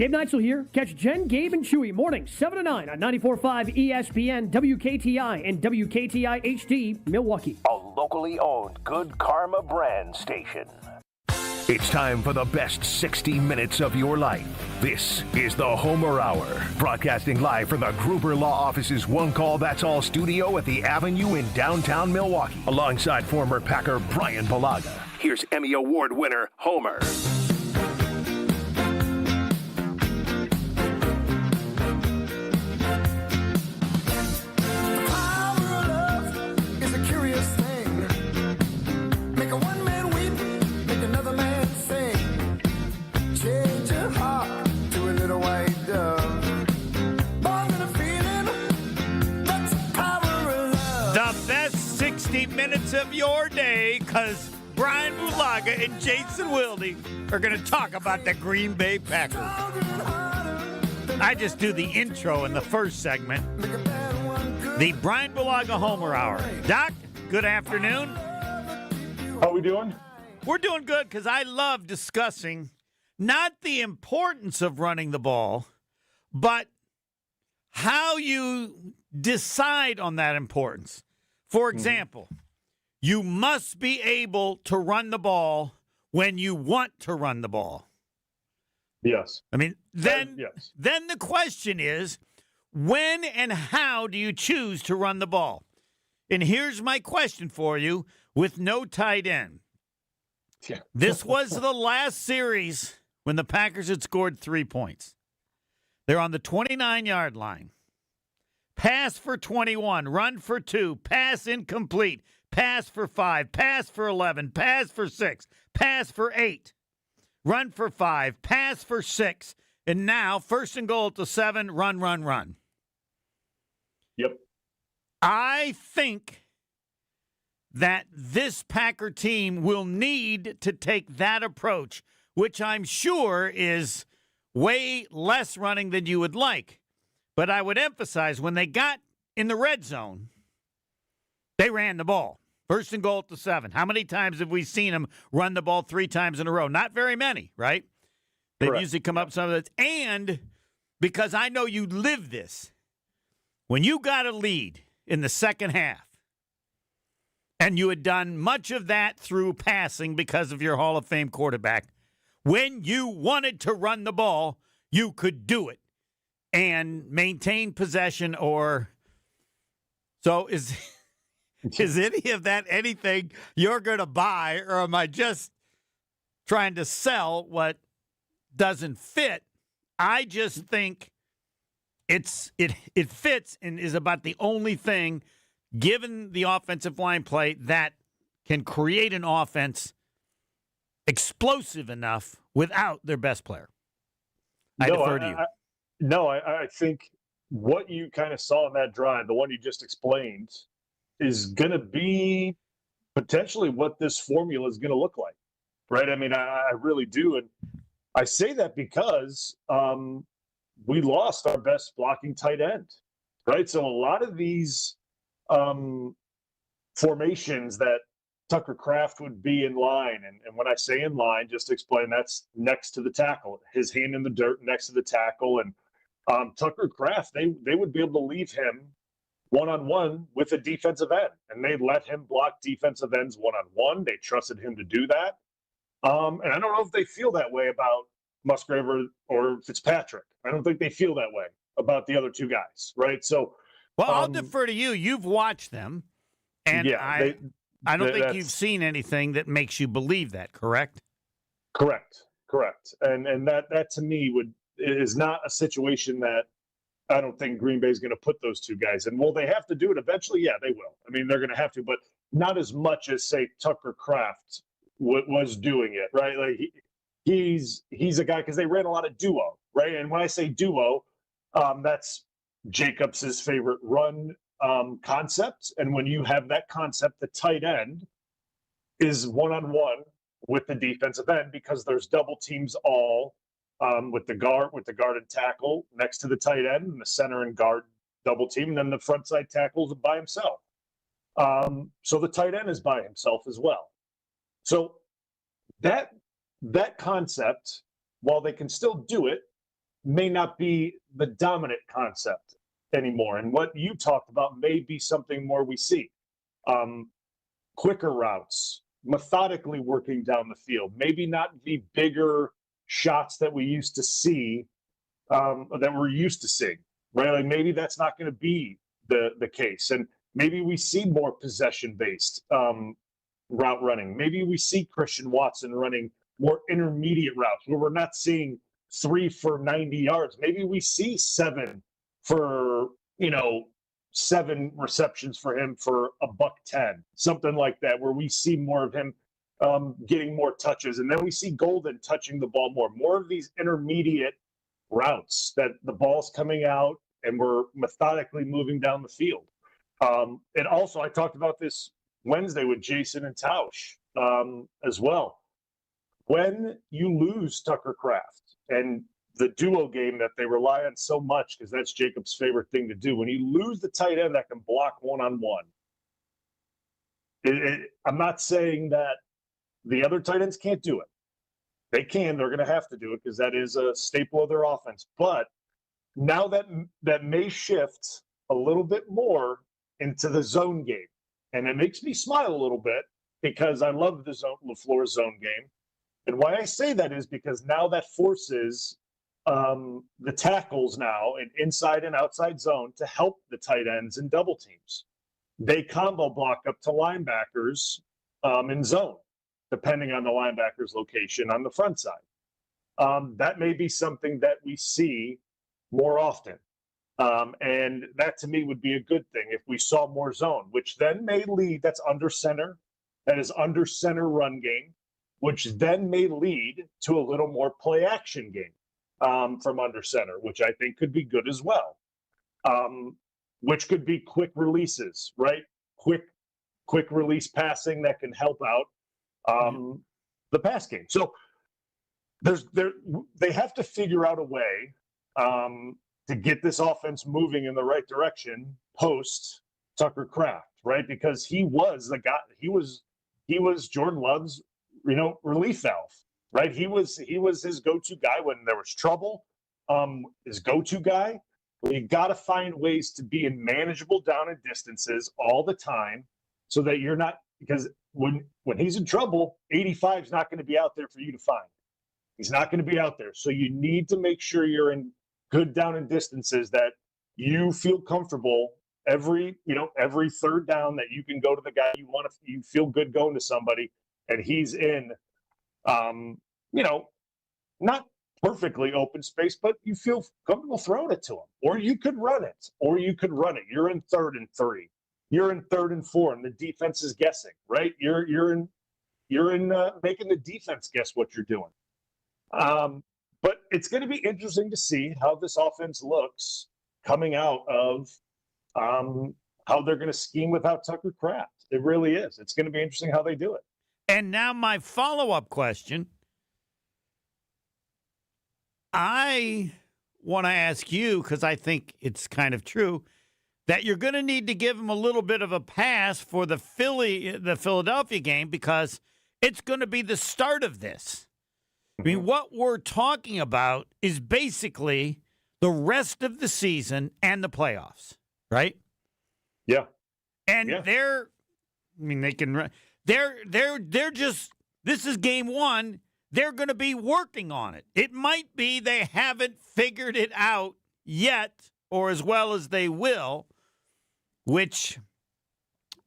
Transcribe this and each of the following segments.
Gabe Neitzel here. Catch Jen, Gabe, and Chewy mornings 7 to 9 on 94.5 ESPN, WKTI, and WKTI HD, Milwaukee. A locally owned Good Karma brand station. It's time for the best 60 minutes of your life. This is the Homer Hour, broadcasting live from the Gruber Law Office's One Call That's All studio at the Avenue in downtown Milwaukee, alongside former Packer Bryan Bulaga. Here's Emmy Award winner Homer. Minutes of your day, because Bryan Bulaga and Jason Wilde are going to talk about the Green Bay Packers. I just do the intro in the first segment. The Bryan Bulaga Homer Hour. Doc, good afternoon. How we doing? We're doing good, because I love discussing not the importance of running the ball, but how you decide on that importance. For example, you must be able to run the ball when you want to run the ball. Yes. I mean, then yes. The question is, when and how do you choose to run the ball? And here's my question for you with no tight end. Yeah. This was the last series when the Packers had scored 3 points. They're on the 29-yard line. Pass for 21, run for 2, pass incomplete, pass for 5, pass for 11, pass for 6, pass for 8, run for 5, pass for 6, and now first and goal at the 7, run. Yep. I think that this Packer team will need to take that approach, which I'm sure is way less running than you would like. But I would emphasize, when they got in the red zone, they ran the ball. First and goal at the 7. How many times have we seen them run the ball 3 times in a row? Not very many, right? They've Correct. usually come up some of that. And because I know you live this, when you got a lead in the second half, and you had done much of that through passing because of your Hall of Fame quarterback, when you wanted to run the ball, you could do it and maintain possession. Or so is any of that anything you're going to buy, or am I just trying to sell what doesn't fit? I just think it fits and is about the only thing, given the offensive line play, that can create an offense explosive enough without their best player. I defer to you. I think what you kind of saw in that drive, the one you just explained, is going to be potentially what this formula is going to look like, right? I mean, I really do. And I say that because we lost our best blocking tight end, right? So a lot of these formations that Tucker Kraft would be in line, and when I say in line, just to explain, that's next to the tackle, his hand in the dirt next to the tackle. And Tucker Kraft, they would be able to leave him one-on-one with a defensive end, and they let him block defensive ends one-on-one. They trusted him to do that. And I don't know if they feel that way about Musgrave or Fitzpatrick. I don't think they feel that way about the other two guys, right? So, well, I'll defer to you. You've watched them, and yeah, I don't think you've seen anything that makes you believe that, correct? Correct. And that to me is not a situation that I don't think Green Bay is going to put those two guys in. Will they have to do it eventually? Yeah, they will. I mean, they're going to have to, but not as much as, say, Tucker Kraft was doing it, right? Like he's a guy, because they ran a lot of duo, right? And when I say duo, that's Jacobs' favorite run concept. And when you have that concept, the tight end is one-on-one with the defensive end, because there's double teams all with the guard and tackle next to the tight end, and the center and guard double team, and then the front side tackle is by himself. So the tight end is by himself as well. So that concept, while they can still do it, may not be the dominant concept anymore. And what you talked about may be something more we see. Quicker routes, methodically working down the field, maybe not the bigger shots that we used to see, that we're used to seeing, right? Like maybe that's not going to be the case. And maybe we see more possession-based route running. Maybe we see Christian Watson running more intermediate routes where we're not seeing 3 for 90 yards. Maybe we see 7 for, 7 receptions for him for $110, something like that, where we see more of him getting more touches. And then we see Golden touching the ball more of these intermediate routes that the ball's coming out and we're methodically moving down the field. And also, I talked about this Wednesday with Jason and Tausch as well. When you lose Tucker Kraft and the duo game that they rely on so much, because that's Jacob's favorite thing to do, when you lose the tight end that can block one-on-one, I'm not saying that the other tight ends can't do it. They can. They're going to have to do it because that is a staple of their offense. But now that may shift a little bit more into the zone game. And it makes me smile a little bit because I love the LaFleur zone game. And why I say that is because now that forces the tackles now in inside and outside zone to help the tight ends in double teams. They combo block up to linebackers in zone, depending on the linebacker's location on the front side. That may be something that we see more often. And that to me would be a good thing if we saw more zone, which then may lead, that's under center, that is under center run game, which then may lead to a little more play action game from under center, which I think could be good as well. Which could be quick releases, right? Quick release passing that can help out the pass game. So they have to figure out a way to get this offense moving in the right direction post Tucker Kraft, right? Because he was the guy. He was Jordan Love's relief valve, right? He was his go-to guy when there was trouble. His go-to guy. Well, you got to find ways to be in manageable down and distances all the time, so that you're not, because when he's in trouble, 85 is not going to be out there for you to find. He's not going to be out there. So you need to make sure you're in good down and distances that you feel comfortable every third down that you can go to the guy you feel good going to somebody, and he's in, not perfectly open space, but you feel comfortable throwing it to him. Or you could run it. You're in 3rd and 3. You're in 3rd and 4, and the defense is guessing, right? You're in making the defense guess what you're doing. But it's going to be interesting to see how this offense looks coming out of how they're going to scheme without Tucker Kraft. It really is. It's going to be interesting how they do it. And now my follow-up question. I want to ask you, because I think it's kind of true, that you're going to need to give him a little bit of a pass for the Philadelphia game, because it's going to be the start of this. I mean, what we're talking about is basically the rest of the season and the playoffs, right? Yeah. And they're just, this is game one. They're going to be working on it. It might be they haven't figured it out yet, or as well as they will, which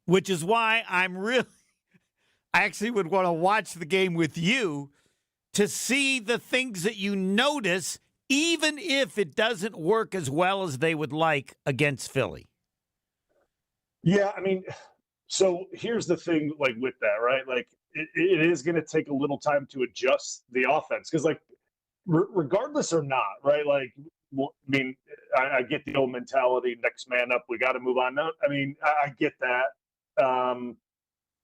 is why I actually would want to watch the game with you to see the things that you notice, even if it doesn't work as well as they would like against Philly. Yeah, I mean, so here's the thing, like with that, right? Like it is going to take a little time to adjust the offense because, like, regardless or not, right? Like, I get the old mentality, next man up, we got to move on. No, I mean, I get that.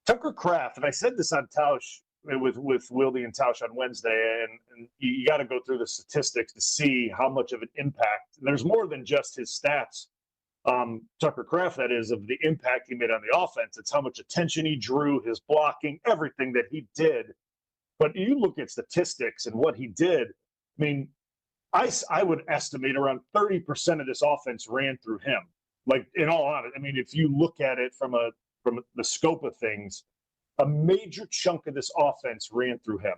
Tucker Kraft, and I said this on Tausch with Wildy and Tausch on Wednesday, and you got to go through the statistics to see how much of an impact. There's more than just his stats. Tucker Kraft, that is, of the impact he made on the offense. It's how much attention he drew, his blocking, everything that he did. But you look at statistics and what he did. I mean, I would estimate around 30% of this offense ran through him. Like, in all honesty, I mean, if you look at it from the scope of things, a major chunk of this offense ran through him.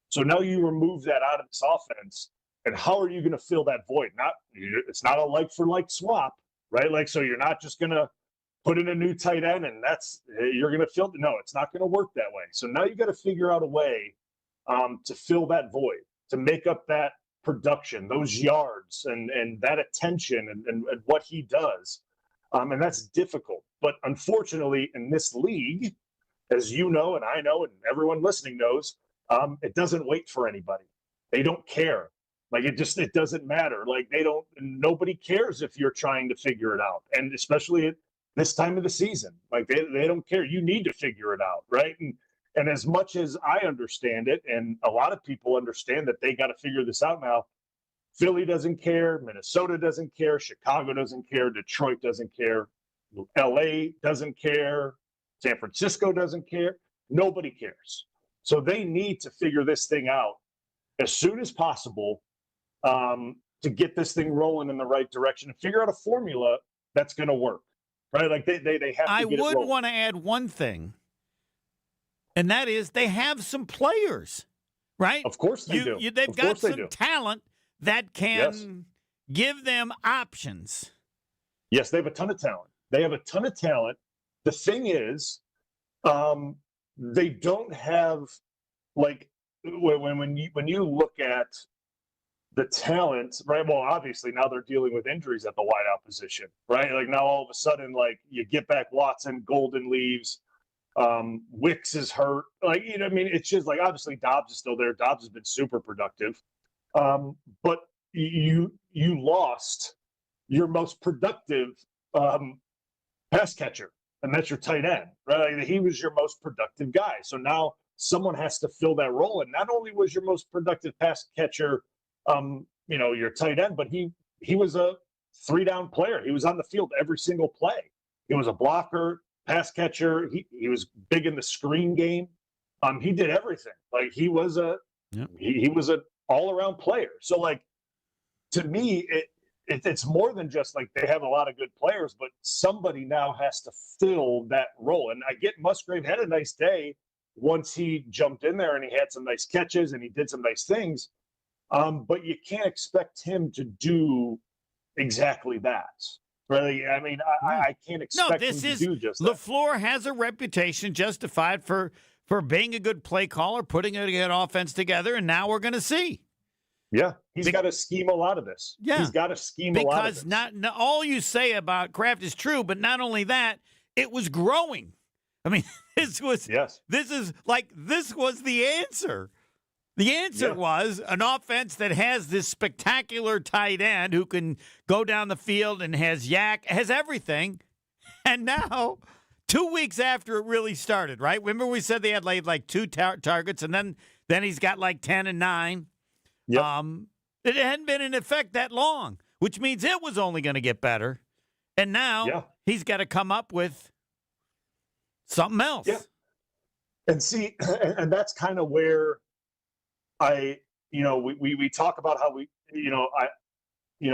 So now you remove that out of this offense, and how are you going to fill that void? It's not a like for like swap, right? Like, so you're not just going to put in a new tight end and you're going to fill. No, it's not going to work that way. So now you got to figure out a way to fill that void, to make up that production, those yards, and that attention and what he does. And that's difficult. But unfortunately, in this league, as you know, and I know, and everyone listening knows, it doesn't wait for anybody. They don't care. Like, it doesn't matter. Like, nobody cares if you're trying to figure it out. And especially at this time of the season, like they don't care. You need to figure it out. Right. And as much as I understand it, and a lot of people understand that they got to figure this out now, Philly doesn't care. Minnesota doesn't care. Chicago doesn't care. Detroit doesn't care. LA doesn't care. San Francisco doesn't care. Nobody cares. So they need to figure this thing out as soon as possible to get this thing rolling in the right direction and figure out a formula that's going to work, right? Like they have to get it rolling. I would want to add one thing, and that is they have some players, right? Of course they do. They've got some talent that can give them options. Yes, they have a ton of talent. The thing is, they don't have, like, when you look at the talent, right? Well, obviously now they're dealing with injuries at the wideout position, right? Like, now all of a sudden, like, you get back Watson, Golden leaves, Wicks is hurt. Like, you know, I mean, it's just like, obviously Dobbs is still there. Dobbs has been super productive, but you lost your most productive pass catcher, and that's your tight end, right? Like, he was your most productive guy. So now someone has to fill that role. And not only was your most productive pass catcher, your tight end, but he was a 3-down player. He was on the field every single play. He was a blocker, pass catcher. He was big in the screen game. He did everything. Like, he was he was an all-around player. So, like, to me, it's more than just like they have a lot of good players, but somebody now has to fill that role. And I get Musgrave had a nice day once he jumped in there and he had some nice catches and he did some nice things. But you can't expect him to do exactly that. Really, I mean, I can't expect him to do just that. LaFleur has a reputation justified for being a good play caller, putting a good offense together, and now we're going to see. Yeah, he's got to scheme a lot of this. Yeah, he's got to scheme a lot of this. Because not all you say about Kraft is true, but not only that, it was growing. I mean, this was the answer. The answer was an offense that has this spectacular tight end who can go down the field and has everything. And now, 2 weeks after it really started, right? Remember we said they had like two targets, and then he's got like 10 and 9. Yep. It hadn't been in effect that long, which means it was only going to get better. And now he's got to come up with something else. Yeah. And see, and that's kind of where we talk about how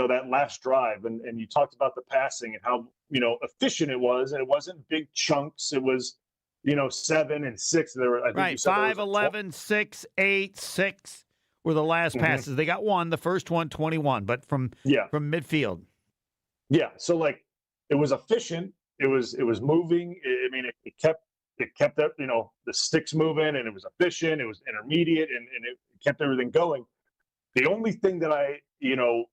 that last drive, and you talked about the passing and how, efficient it was, and it wasn't big chunks. It was, 7 and 6. There were, I think right, you said 5, 11, 6, 8, 6 were the last passes. They got one, the first one, 21, but from midfield. Yeah. So, like, it was efficient. It was moving. It kept that, the sticks moving, and it was efficient. It was intermediate, and it kept everything going. The only thing that you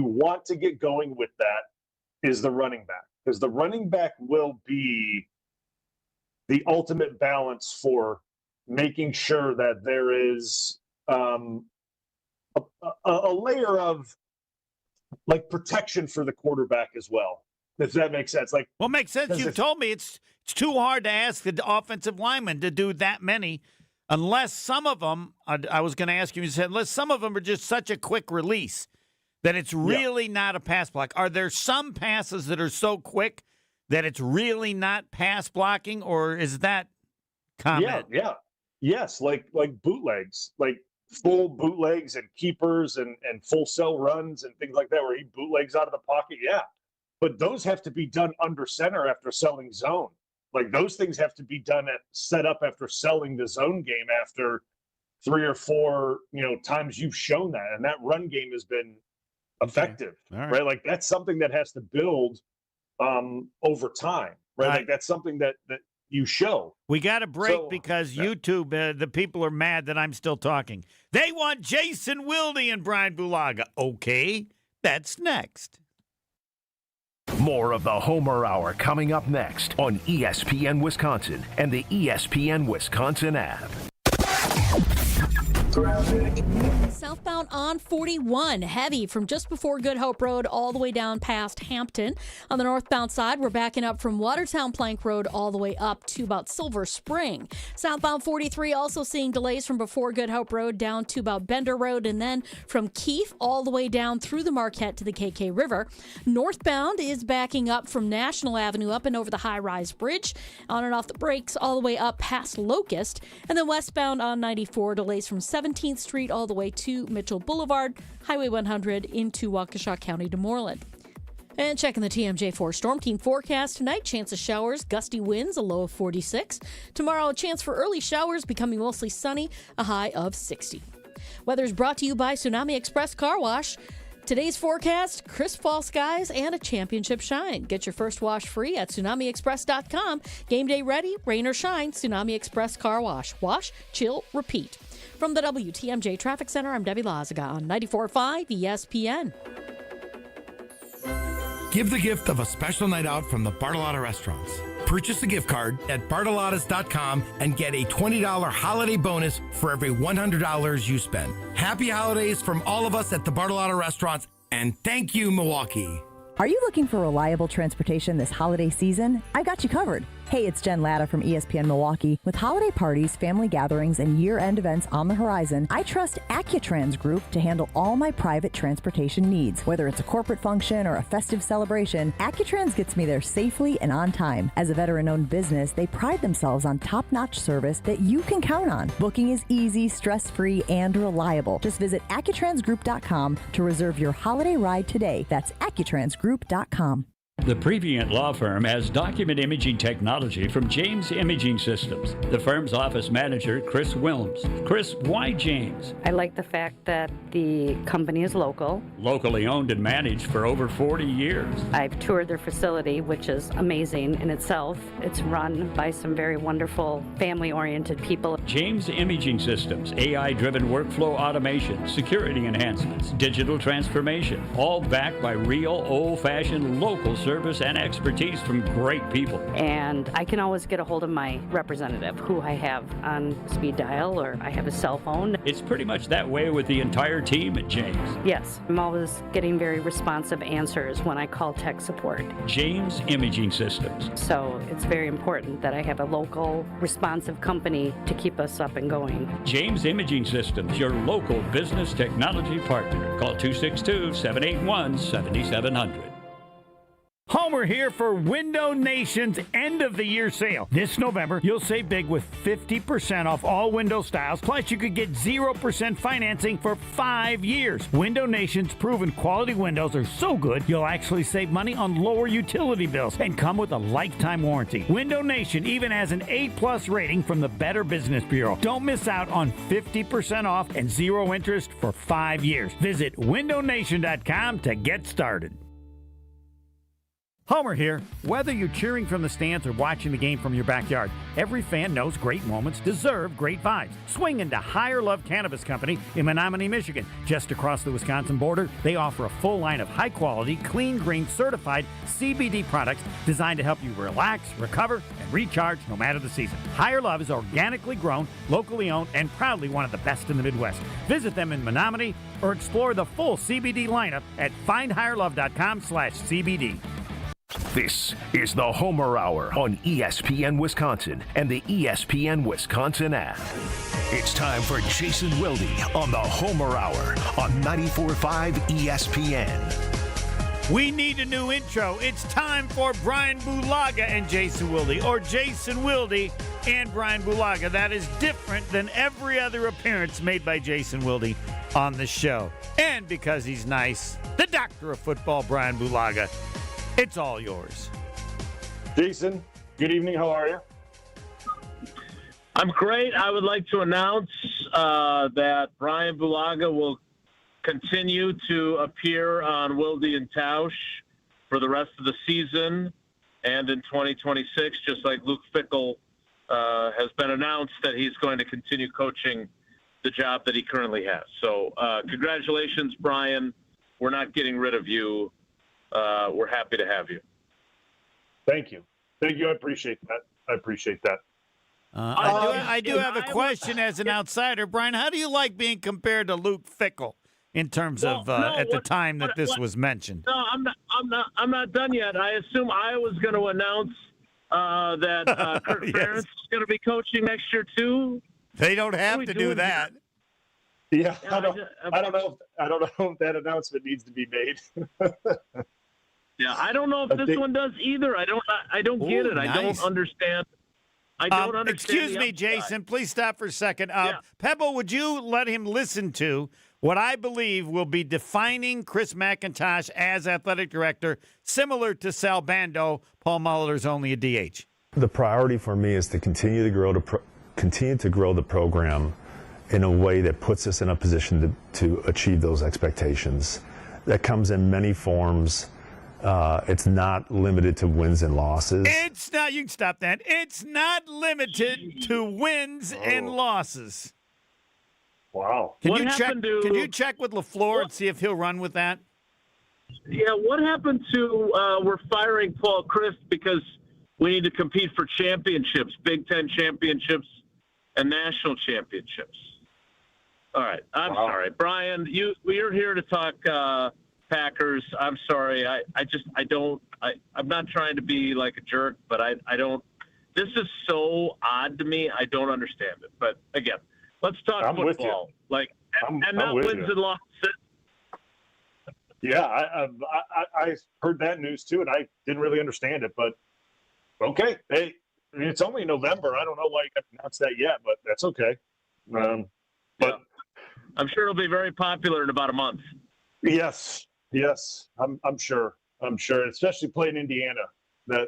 want to get going with that is the running back, because the running back will be the ultimate balance for making sure that there is a layer of, like, protection for the quarterback as well, if that makes sense. Like, well, it makes sense. You told me it's too hard to ask the offensive lineman to do that many, unless some of them, I was going to ask you, you said, unless some of them are just such a quick release that it's really not a pass block. Are there some passes that are so quick that it's really not pass blocking, or is that comment? Yeah. Yes, like bootlegs. Like, full bootlegs and keepers and full cell runs and things like that where he bootlegs out of the pocket. Yeah. But those have to be done under center after selling zone. Like those things have to be done set up after selling the zone game after 3 or 4, times you've shown that. And that run game has been effective, right? Like that's something that has to build over time, right? Like that's something that you show. We got a break because YouTube, the people are mad that I'm still talking. They want Jason Wilde and Bryan Bulaga. Okay, that's next. More of the Homer Hour coming up next on ESPN Wisconsin and the ESPN Wisconsin app. Southbound on 41, heavy from just before Good Hope Road all the way down past Hampton. On the northbound side, we're backing up from Watertown Plank Road all the way up to about Silver Spring. Southbound 43 also seeing delays from before Good Hope Road down to about Bender Road, and then from Keefe all the way down through the Marquette to the KK River. Northbound is backing up from National Avenue up and over the high-rise bridge, on and off the brakes all the way up past Locust. And then westbound on 94, delays from 17th Street all the way to Mitchell Boulevard, Highway 100 into Waukesha County to Moreland. And checking the TMJ4 Storm Team forecast tonight, chance of showers, gusty winds, a low of 46. Tomorrow, a chance for early showers, becoming mostly sunny, a high of 60. Weather is brought to you by Tsunami Express Car Wash. Today's forecast, crisp fall skies and a championship shine. Get your first wash free at TsunamiExpress.com. Game day ready, rain or shine, Tsunami Express Car Wash. Wash, chill, repeat. From the WTMJ Traffic Center, I'm Debbie Lazaga on 94.5 ESPN. Give the gift of a special night out from the Bartolotta Restaurants. Purchase a gift card at Bartolottas.com and get a $20 holiday bonus for every $100 you spend. Happy holidays from all of us at the Bartolotta Restaurants, and thank you, Milwaukee. Are you looking for reliable transportation this holiday season? I got you covered. Hey, it's Jen Latta from ESPN Milwaukee. With holiday parties, family gatherings, and year-end events on the horizon, I trust Accutrans Group to handle all my private transportation needs. Whether it's a corporate function or a festive celebration, Accutrans gets me there safely and on time. As a veteran-owned business, they pride themselves on top-notch service that you can count on. Booking is easy, stress-free, and reliable. Just visit AccuTransGroup.com to reserve your holiday ride today. That's AccuTransGroup.com. The Previent Law Firm has document imaging technology from James Imaging Systems. The firm's office manager, Chris Wilms. Chris, why James? I like the fact that the company is local. Locally owned and managed for over 40 years. I've toured their facility, which is amazing in itself. It's run by some very wonderful, family-oriented people. James Imaging Systems, AI-driven workflow automation, security enhancements, digital transformation, all backed by real, old-fashioned local service and expertise from great people. And I can always get a hold of my representative, who I have on speed dial, or I have a cell phone. It's pretty much that way with the entire team at James. Yes, I'm always getting very responsive answers when I call tech support. James Imaging Systems. So it's very important that I have a local, responsive company to keep us up and going. James Imaging Systems, your local business technology partner. Call 262-781-7700. Homer here for Window Nation's end-of-the-year sale. This November, you'll save big with 50% off all window styles, plus you could get 0% financing for 5 years. Window Nation's proven quality windows are so good, you'll actually save money on lower utility bills and come with a lifetime warranty. Window Nation even has an A+ rating from the Better Business Bureau. Don't miss out on 50% off and 0 interest for 5 years. Visit windownation.com to get started. Homer here. Whether you're cheering from the stands or watching the game from your backyard, every fan knows great moments deserve great vibes. Swing into Higher Love Cannabis Company in Menominee, Michigan. Just across the Wisconsin border, they offer a full line of high-quality, clean green certified CBD products designed to help you relax, recover, and recharge no matter the season. Higher Love is organically grown, locally owned, and proudly one of the best in the Midwest. Visit them in Menominee or explore the full CBD lineup at findhigherlove.com/CBD. This is the Homer Hour on ESPN Wisconsin and the ESPN Wisconsin app. It's time for Jason Wilde on the Homer Hour on 94.5 ESPN. We need a new intro. It's time for Bryan Bulaga and Jason Wilde, or Jason Wilde and Bryan Bulaga. That is different than every other appearance made by Jason Wilde on the show. And because he's nice, the doctor of football, Bryan Bulaga, it's all yours. Jason, good evening. How are you? I'm great. I would like to announce that Bryan Bulaga will continue to appear on Wilde and Tausch for the rest of the season and in 2026, just like Luke Fickell has been announced that he's going to continue coaching the job that he currently has. So congratulations, Bryan. We're not getting rid of you. We're happy to have you. Thank you. Thank you. I appreciate that. I do have a question as an outsider. Bryan, how do you like being compared to Luke Fickell in terms of at the time that this was mentioned? No, I'm not done yet. I assume I was going to announce that Kirk Yes. Ferentz is going to be coaching next year too. They don't have to do that. Yeah, I don't know if that announcement needs to be made. Yeah, I don't know if this one does either. I don't get it. Nice. I don't understand. I don't understand. Excuse the me, upside. Jason. Please stop for a second. Yeah. Pebble, would you let him listen to what I believe will be defining Chris McIntosh as athletic director, similar to Sal Bando? Paul Molitor's only a DH. The priority for me is to continue to grow the program in a way that puts us in a position to achieve those expectations. That comes in many forms. It's not limited to wins and losses. It's not. You can stop that. It's not limited to wins and losses. Wow. Can What you check? happened to- Can you check with LaFleur and see if he'll run with that? Yeah, what happened to we're firing Paul Chryst because we need to compete for championships, Big Ten championships and national championships? All right, I'm sorry, Bryan. You're here to talk Packers. I'm sorry. I'm not trying to be like a jerk, but I don't. This is so odd to me. I don't understand it. But again, let's talk I'm with football. you. Like, I'm not with wins you. and losses. Yeah, I heard that news too, and I didn't really understand it. But okay, hey, I mean, it's only November. I don't know why you got to announce that yet, but that's okay. But I'm sure it'll be very popular in about a month. yes, I'm sure, especially playing Indiana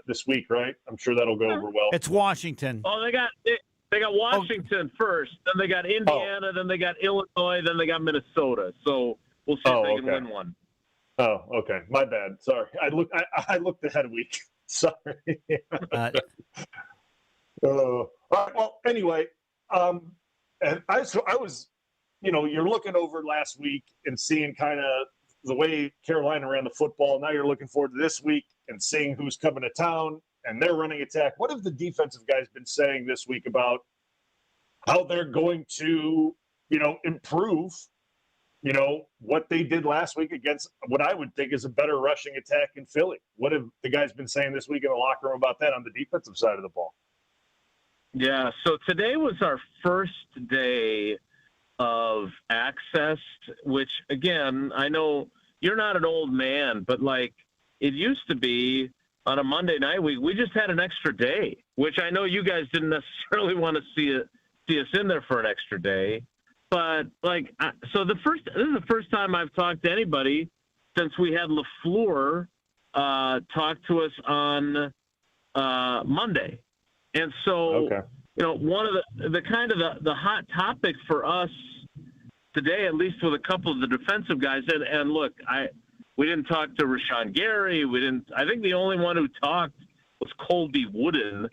this week, right? I'm sure that'll go over well. It's Washington. Oh, they got Washington first, then they got Indiana, then they got Illinois, then they got Minnesota. So we'll see if they can win one. Oh, okay. My bad. Sorry. I looked ahead a week. Sorry. All right. Well, anyway, and I was, you're looking over last week and seeing kind of the way Carolina ran the football. Now you're looking forward to this week and seeing who's coming to town and their running attack. What have the defensive guys been saying this week about how they're going to, improve, what they did last week against what I would think is a better rushing attack in Philly? What have the guys been saying this week in the locker room about that on the defensive side of the ball? Yeah, so today was our first day of access, which, again, I know you're not an old man, but, it used to be on a Monday night, we just had an extra day, which I know you guys didn't necessarily want to see us in there for an extra day. But, so this is the first time I've talked to anybody since we had LaFleur talk to us on Monday. And so, one of the kind of the hot topic for us today, at least with a couple of the defensive guys, and look, we didn't talk to Rashawn Gary. I think the only one who talked was Colby Wooden,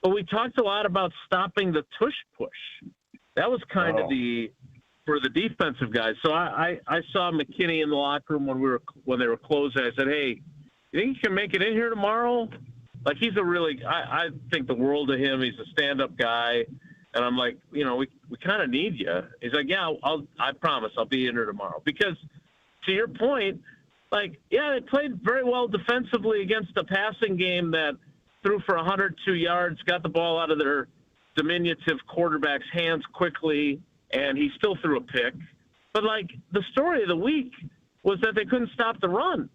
but we talked a lot about stopping the tush push. That was kind of for the defensive guys. So I saw McKinney in the locker room when they were closing. I said, "Hey, you think you can make it in here tomorrow?" He's I think the world of him. He's a stand-up guy, and I'm like, we kind of need you. He's like, "Yeah, I promise I'll be in here tomorrow." Because to your point, they played very well defensively against a passing game that threw for 102 yards, got the ball out of their diminutive quarterback's hands quickly, and he still threw a pick. But, the story of the week was that they couldn't stop the run.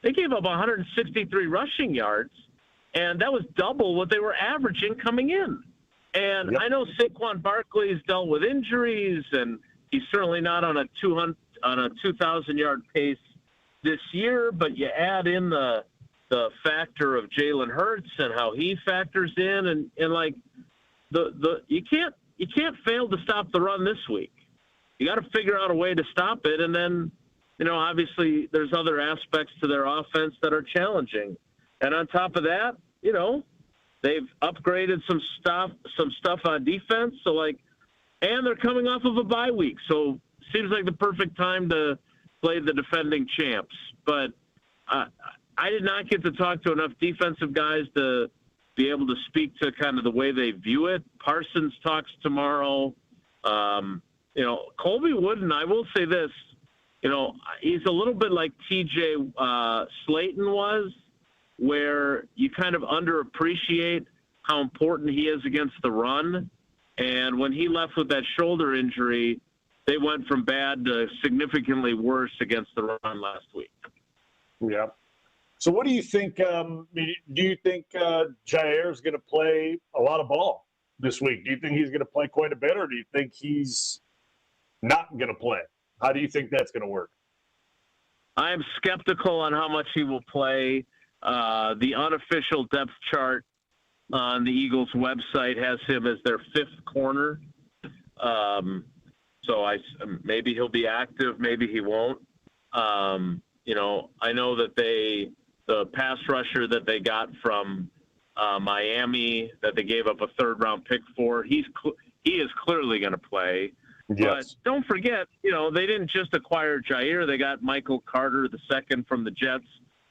They gave up 163 rushing yards, and that was double what they were averaging coming in. And I know Saquon Barkley's dealt with injuries, and he's certainly not on a 2,000-yard pace this year. But you add in the factor of Jalen Hurts and how he factors in, and like you can't fail to stop the run this week. You got to figure out a way to stop it, and then obviously there's other aspects to their offense that are challenging. And on top of that, they've upgraded some stuff on defense. So and they're coming off of a bye week. So seems like the perfect time to play the defending champs. But I did not get to talk to enough defensive guys to be able to speak to kind of the way they view it. Parsons talks tomorrow. Colby Wooden, I will say this, he's a little bit like TJ Slayton was, where you kind of underappreciate how important he is against the run. And when he left with that shoulder injury, they went from bad to significantly worse against the run last week. Yeah. So what do you think? Do you think Jair is going to play a lot of ball this week? Do you think he's going to play quite a bit, or do you think he's not going to play? How do you think that's going to work? I am skeptical on how much he will play. The unofficial depth chart on the Eagles website has him as their fifth corner. So maybe he'll be active, maybe he won't. I know that the pass rusher that they got from Miami that they gave up a third-round pick for, he is clearly going to play. Yes. But don't forget, they didn't just acquire Jair. They got Michael Carter II from the Jets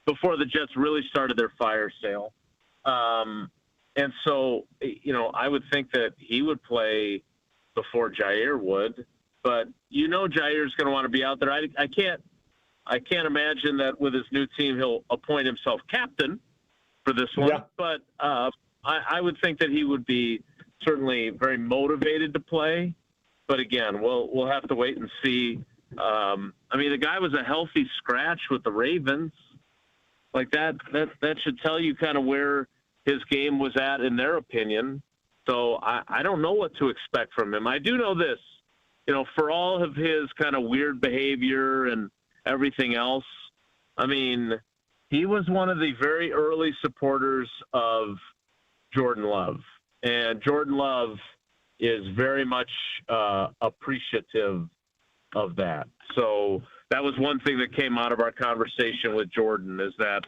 before the Jets really started their fire sale. And so, I would think that he would play before Jair would. But Jair's going to want to be out there. I can't imagine that with his new team he'll appoint himself captain for this one. Yeah. But I would think that he would be certainly very motivated to play. But again, we'll have to wait and see. The guy was a healthy scratch with the Ravens. Like that should tell you kind of where his game was at in their opinion. So I don't know what to expect from him. I do know this, for all of his kind of weird behavior and everything else, he was one of the very early supporters of Jordan Love. And Jordan Love is very much appreciative of that. So that was one thing that came out of our conversation with Jordan is that,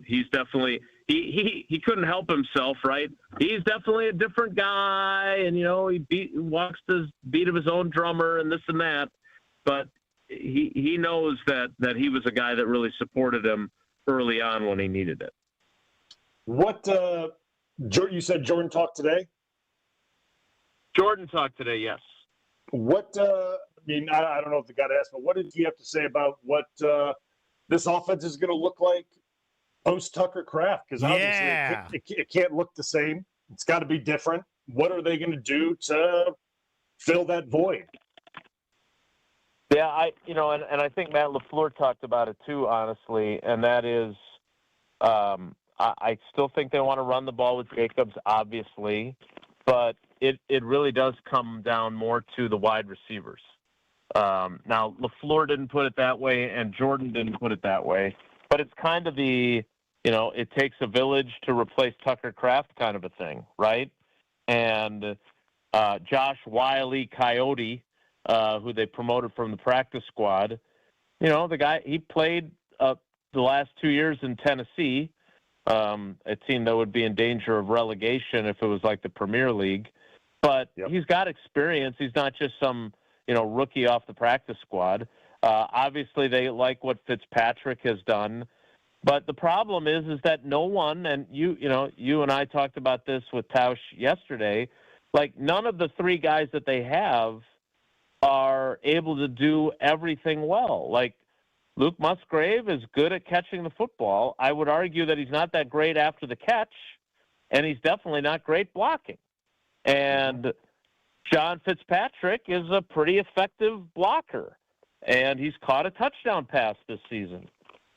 he's definitely he couldn't help himself, right? He's definitely a different guy, and he walks the beat of his own drummer and this and that. But he knows that he was a guy that really supported him early on when he needed it. What you said Jordan talked today? Jordan talked today, yes. What I don't know if the guy asked, but what did he have to say about what this offense is going to look like post Tucker Kraft? Because obviously it can't look the same. It's got to be different. What are they going to do to fill that void? Yeah, I think Matt LaFleur talked about it too, honestly, and that is, I still think they want to run the ball with Jacobs, obviously, but it really does come down more to the wide receivers. Now, LaFleur didn't put it that way, and Jordan didn't put it that way, but it's kind of it takes a village to replace Tucker Kraft kind of a thing, right? And Josh Wiley Coyote, who they promoted from the practice squad, the guy, he played the last 2 years in Tennessee, a team that would be in danger of relegation if it was like the Premier League. But he's got experience. He's not just some, rookie off the practice squad. Obviously, they like what Fitzpatrick has done. But the problem is that no one, and you and I talked about this with Tausch yesterday, like none of the three guys that they have are able to do everything well. Like Luke Musgrave is good at catching the football. I would argue that he's not that great after the catch, and he's definitely not great blocking. And John Fitzpatrick is a pretty effective blocker, and he's caught a touchdown pass this season.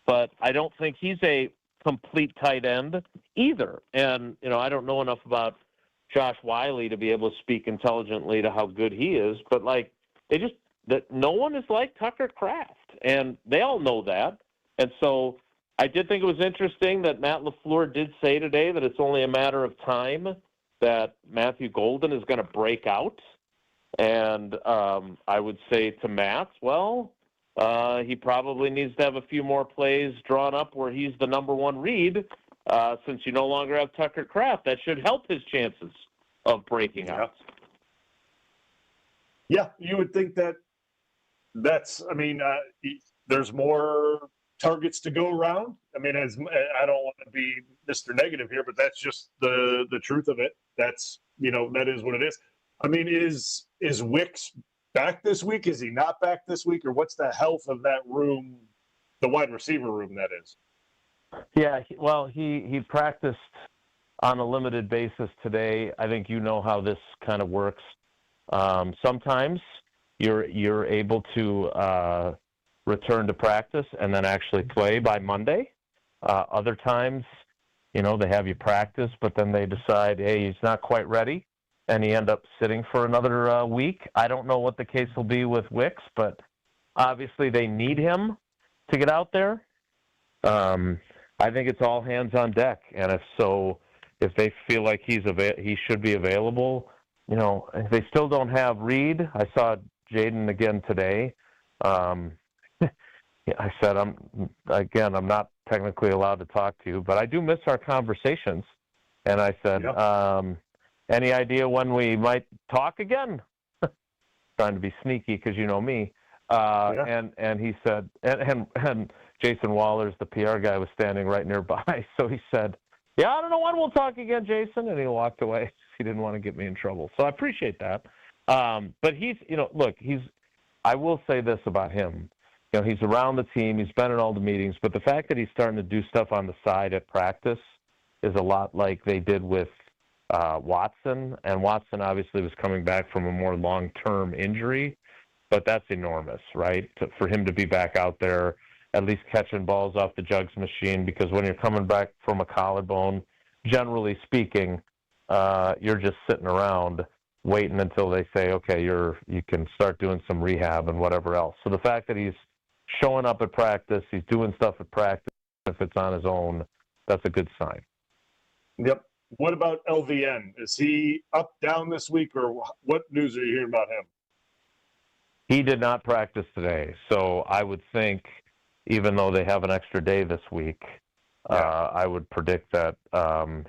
But I don't think he's a complete tight end either. And, I don't know enough about Josh Wiley to be able to speak intelligently to how good he is. But, like, that no one is like Tucker Kraft, and they all know that. And so I did think it was interesting that Matt LaFleur did say today that it's only a matter of time that Matthew Golden is going to break out. And I would say to Matt, well, he probably needs to have a few more plays drawn up where he's the number one read. Since you no longer have Tucker Kraft, that should help his chances of breaking out. Yeah, you would think there's more targets to go around. I mean, I don't want to be Mr. Negative here, but that's just the truth of it. That's, that is what it is. I mean, is Wicks back this week? Is he not back this week? Or what's the health of that room, the wide receiver room, that is? Yeah, he practiced on a limited basis today. I think you know how this kind of works. Sometimes you're able to return to practice and then actually play by Monday. Other times, they have you practice, but then they decide, hey, he's not quite ready, and he end up sitting for another week. I don't know what the case will be with Wicks, but obviously they need him to get out there. I think it's all hands on deck, and if they feel like he should be available, if they still don't have Reed, I saw Jaden again today. I said, I'm not technically allowed to talk to you, but I do miss our conversations. And I said, any idea when we might talk again? Trying to be sneaky because you know me. And he said, and Jason Waller's the PR guy was standing right nearby. So he said, yeah, I don't know when we'll talk again, Jason. And he walked away. He didn't want to get me in trouble. So I appreciate that. But I will say this about him. He's around the team. He's been in all the meetings. But the fact that he's starting to do stuff on the side at practice is a lot like they did with Watson. And Watson obviously was coming back from a more long-term injury. But that's enormous, right, for him to be back out there, at least catching balls off the jugs machine, because when you're coming back from a collarbone, generally speaking, you're just sitting around waiting until they say, okay, you can start doing some rehab and whatever else. So the fact that he's showing up at practice, he's doing stuff at practice, if it's on his own, that's a good sign. Yep. What about LVN? Is he up, down this week, or what news are you hearing about him? He did not practice today, so I would think, even though they have an extra day this week, I would predict that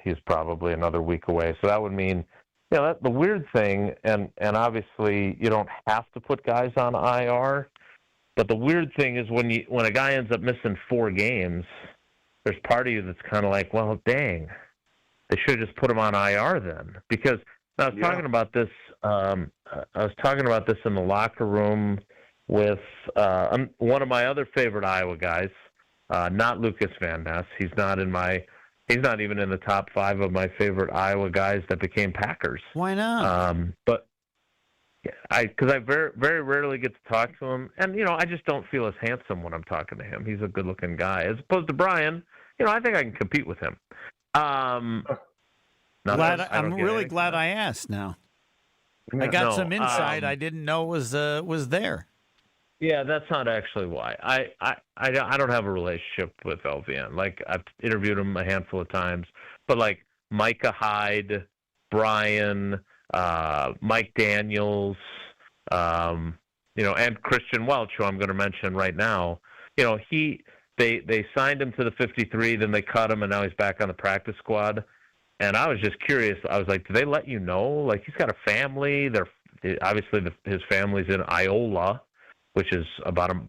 he's probably another week away. So that would mean, the weird thing, and obviously you don't have to put guys on IR, but the weird thing is when a guy ends up missing 4 games, there's part of you that's kind of like, well, dang, they should have just put him on IR then, because I was talking about this. I was talking about this in the locker room with one of my other favorite Iowa guys, not Lucas Van Ness. He's not even in the top 5 of my favorite Iowa guys that became Packers. Why not? But because I very, very rarely get to talk to him, and I just don't feel as handsome when I'm talking to him. He's a good-looking guy, as opposed to Brian. I think I can compete with him. I'm really glad I asked now. I got some insight I didn't know was there. Yeah, that's not actually why. I don't have a relationship with LVN. Like, I've interviewed him a handful of times, but like Micah Hyde, Brian, Mike Daniels, and Christian Welch, who I'm going to mention right now. They signed him to the 53, then they cut him, and now he's back on the practice squad. And I was just curious. I was like, do they let you know? Like, he's got a family. Obviously his family's in Iola, which is about an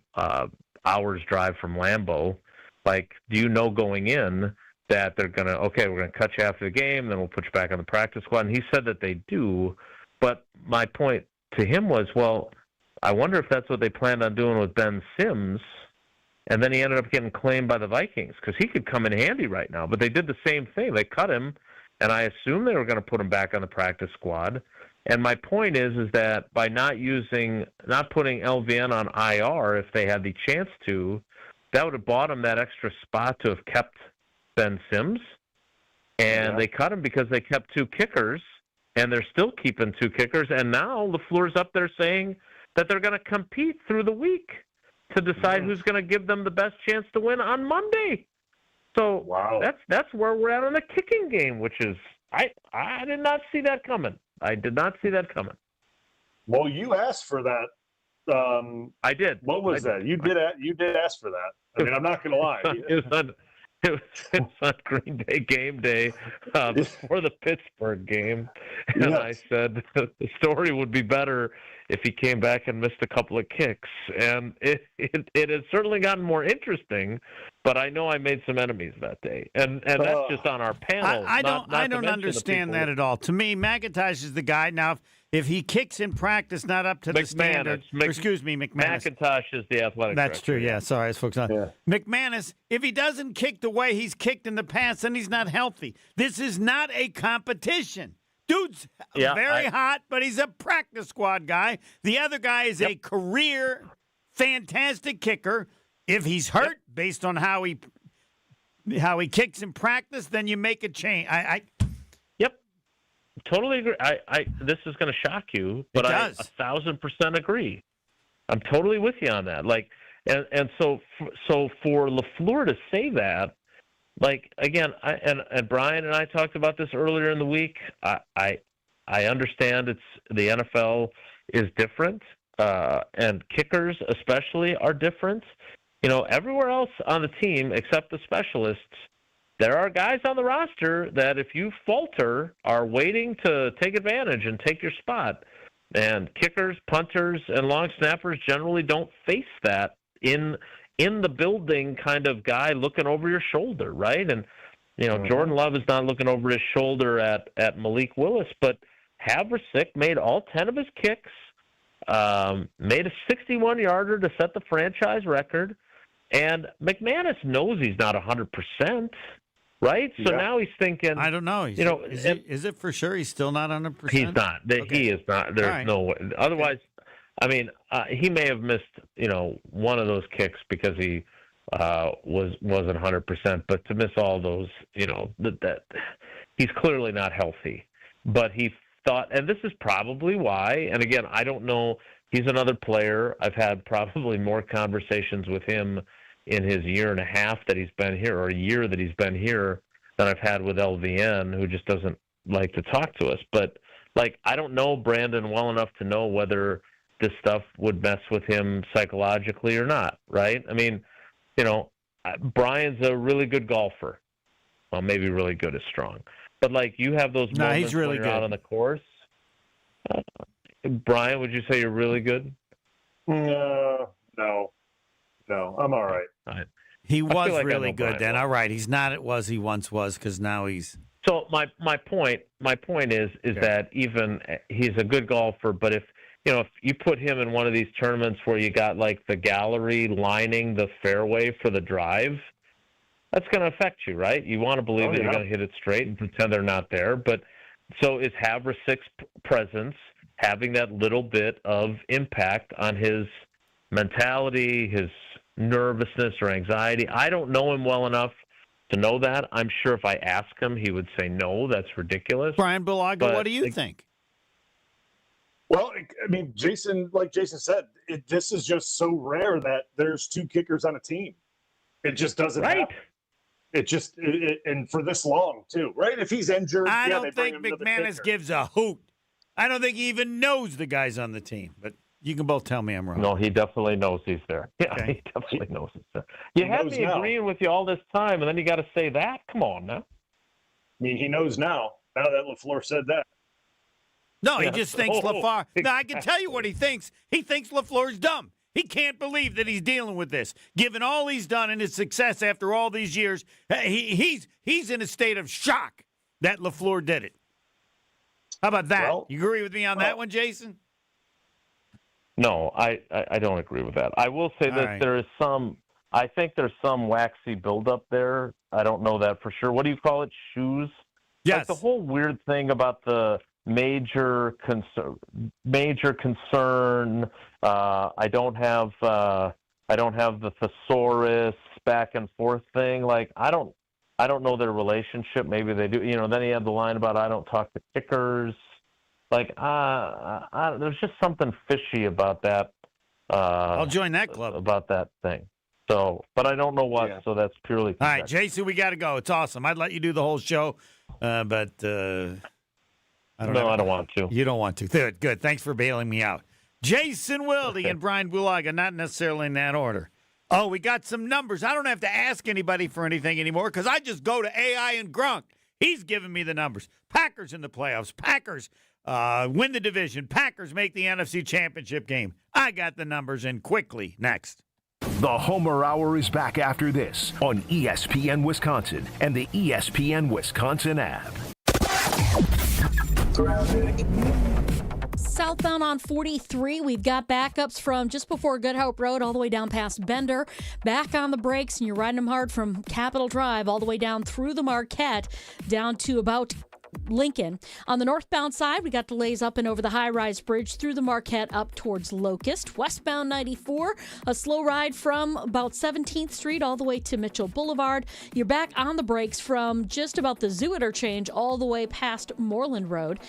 hour's drive from Lambeau. Like, do you know going in that they're going to, we're going to cut you after the game, then we'll put you back on the practice squad? And he said that they do. But my point to him was, well, I wonder if that's what they planned on doing with Ben Sims. And then he ended up getting claimed by the Vikings because he could come in handy right now. But they did the same thing. They cut him, and I assume they were going to put him back on the practice squad. And my point is that by not putting LVN on IR, if they had the chance to, that would have bought him that extra spot to have kept Ben Sims. And they cut him because they kept 2 kickers. and they're still keeping 2 kickers. And now LaFleur's up there saying that they're going to compete through the week to decide who's going to give them the best chance to win on Monday. So that's where we're at on the kicking game, which is I did not see that coming. I did not see that coming. Well, you asked for that. I did. What was that? You did ask for that. I mean, I'm not going to lie. It was on Green Bay game day before the Pittsburgh game, and I said the story would be better if he came back and missed a couple of kicks. And it has certainly gotten more interesting, but I know I made some enemies that day, and that's just on our panel. I don't understand that at all. To me, McIntosh is the guy now. If he kicks in practice, not up to the standard. Excuse me, McManus. McIntosh is the athletic That's director. true, yeah. Sorry, I was focused on McManus. If he doesn't kick the way he's kicked in the past, then he's not healthy. This is not a competition. Dude's very hot, but he's a practice squad guy. The other guy is a career fantastic kicker. If he's hurt, based on how he kicks in practice, then you make a change. Totally agree. This is going to shock you, but I 1,000% agree. I'm totally with you on that. Like, and so for LaFleur to say that, like, again, and Brian and I talked about this earlier in the week. I understand the NFL is different, and kickers especially are different. You know, everywhere else on the team except the specialists, there are guys on the roster that if you falter are waiting to take advantage and take your spot. And kickers, punters, and long snappers generally don't face that in the building kind of guy looking over your shoulder, right? And, you know, Jordan Love is not looking over his shoulder at Malik Willis, but Havrasik made all 10 of his kicks, made a 61-yarder to set the franchise record, and McManus knows he's not 100%. Right? So now he's thinking. I don't know. Is it for sure he's still not 100%? He's not. Okay. He is not. There's no way. Otherwise, I mean, he may have missed, one of those kicks because he wasn't 100%. But to miss all those, that he's clearly not healthy. But he thought, and this is probably why. And again, I don't know. He's another player. I've had probably more conversations with him in his year and a half that he's been here, or a year that he's been here, than I've had with LVN, who just doesn't like to talk to us. But, I don't know Brandon well enough to know whether this stuff would mess with him psychologically or not, right? I mean, Brian's a really good golfer. Well, maybe really good is strong. But, you have those moments he's really when you're good out on the course. Brian, would you say you're really good? No, I'm all right. He was really good then. All right, he's not as he once was because now he's. So my point is that even he's a good golfer, but if you put him in one of these tournaments where you got the gallery lining the fairway for the drive, that's going to affect you, right? You want to believe that you're going to hit it straight and pretend they're not there. But so is Havrasik's presence having that little bit of impact on his mentality, his nervousness or anxiety? I don't know him well enough to know that. I'm sure if I ask him, he would say no, that's ridiculous. Bryan Bulaga, what do you think? Well, I mean, Jason said, this is just so rare that there's 2 kickers on a team. It just doesn't happen. It just and for this long too, right? If he's injured, I don't think McManus gives a hoot. I don't think he even knows the guys on the team, but you can both tell me I'm wrong. No, he definitely knows he's there. Yeah, okay. He definitely knows he's there. You had me agreeing with you all this time, and then you got to say that? Come on now. I mean, he knows now that LaFleur said that. No, he just thinks LaFleur. No, I can tell you what he thinks. He thinks LaFleur's dumb. He can't believe that he's dealing with this. Given all he's done and his success after all these years, he's in a state of shock that LaFleur did it. How about that? You agree with me on that one, Jason? No, I don't agree with that. I will say that there is I think there's some waxy buildup there. I don't know that for sure. What do you call it? Shoes? Yes. The whole weird thing about the major concern. I don't have the thesaurus back and forth thing. I don't know their relationship. Maybe they do. Then he had the line about I don't talk to kickers. Like, there's just something fishy about that. I'll join that club. About that thing. So, but I don't know what, so that's purely conjecture. All right, Jason, we got to go. It's awesome. I'd let you do the whole show, but I don't want to. You don't want to. Good. Thanks for bailing me out. Jason Wilde and Bryan Bulaga, not necessarily in that order. Oh, we got some numbers. I don't have to ask anybody for anything anymore because I just go to AI and Grunk. He's giving me the numbers. Packers in the playoffs. Packers win the division. Packers make the NFC Championship game. I got the numbers in quickly. Next. The Homer Hour is back after this on ESPN Wisconsin and the ESPN Wisconsin app. Southbound on 43, we've got backups from just before Good Hope Road all the way down past Bender. Back on the brakes, and you're riding them hard from Capitol Drive all the way down through the Marquette down to about Lincoln. On the northbound side, we got delays up and over the high-rise bridge through the Marquette up towards Locust. Westbound 94, a slow ride from about 17th Street all the way to Mitchell Boulevard. You're back on the brakes from just about the Zoo interchange all the way past Moreland Road.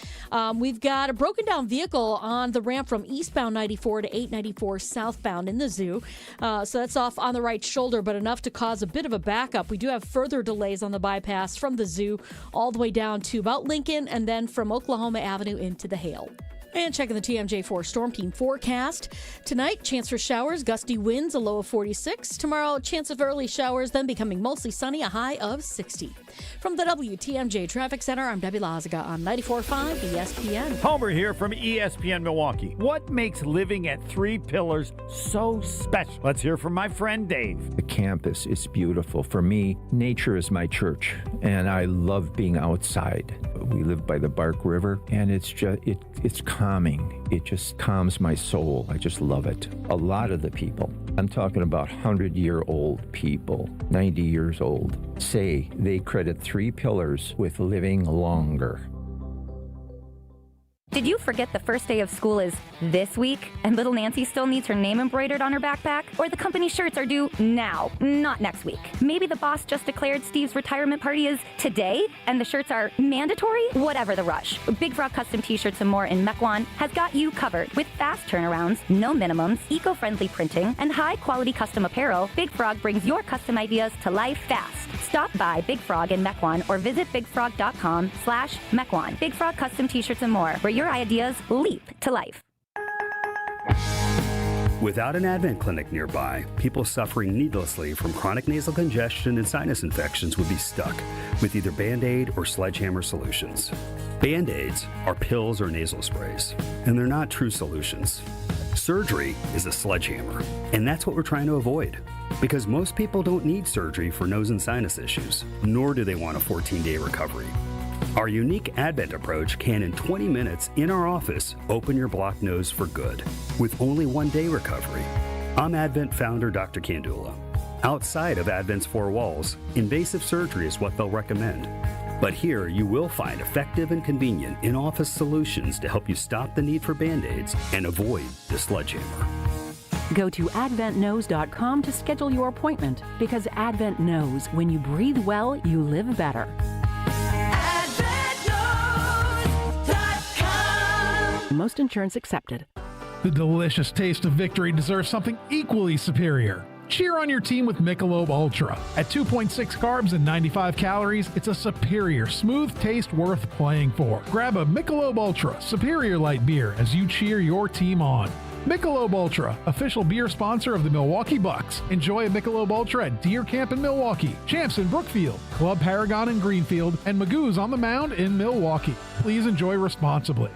We've got a broken down vehicle on the ramp from eastbound 94 to 894 southbound in the Zoo. So that's off on the right shoulder, but enough to cause a bit of a backup. We do have further delays on the bypass from the Zoo all the way down to about Lincoln, and then from Oklahoma Avenue into the Hale. And checking the TMJ4 Storm Team forecast. Tonight, chance for showers, gusty winds, a low of 46. Tomorrow, chance of early showers, then becoming mostly sunny, a high of 60. From the WTMJ Traffic Center, I'm Debbie Lazaga on 94.5 ESPN. Homer here from ESPN Milwaukee. What makes living at Three Pillars so special? Let's hear from my friend Dave. The campus is beautiful. For me, nature is my church, and I love being outside. We live by the Bark River, and it's calming. It just calms my soul. I just love it. A lot of the people, I'm talking about 100-year-old people, 90 years old, say they credit Three Pillars with living longer. Did you forget the first day of school is this week and little Nancy still needs her name embroidered on her backpack? Or the company shirts are due now, not next week? Maybe the boss just declared Steve's retirement party is today and the shirts are mandatory? Whatever the rush, Big Frog Custom T-shirts and more in Mequon has got you covered. With fast turnarounds, no minimums, eco-friendly printing, and high-quality custom apparel, Big Frog brings your custom ideas to life fast. Stop by Big Frog in Mequon or visit bigfrog.com/Mequon. Big Frog Custom T-shirts and more, where your ideas leap to life. Without an Advent clinic nearby, people suffering needlessly from chronic nasal congestion and sinus infections would be stuck with either Band-Aid or Sledgehammer solutions. Band-Aids are pills or nasal sprays, and they're not true solutions. Surgery is a sledgehammer, and that's what we're trying to avoid. Because most people don't need surgery for nose and sinus issues, nor do they want a 14-day recovery. Our unique Advent approach can, in 20 minutes in our office, open your blocked nose for good, with only 1 day recovery. I'm Advent founder Dr. Kandula. Outside of Advent's four walls, invasive surgery is what they'll recommend. But here you will find effective and convenient in-office solutions to help you stop the need for Band-Aids and avoid the sledgehammer. Go to adventknows.com to schedule your appointment, because Advent knows when you breathe well, you live better. Most insurance accepted. The delicious taste of victory deserves something equally superior. Cheer on your team with Michelob Ultra. At 2.6 carbs and 95 calories, it's a superior, smooth taste worth playing for. Grab a Michelob Ultra Superior Light beer as you cheer your team on. Michelob Ultra, official beer sponsor of the Milwaukee Bucks. Enjoy a Michelob Ultra at Deer Camp in Milwaukee, Champs in Brookfield, Club Paragon in Greenfield, and Magoo's on the Mound in Milwaukee. Please enjoy responsibly.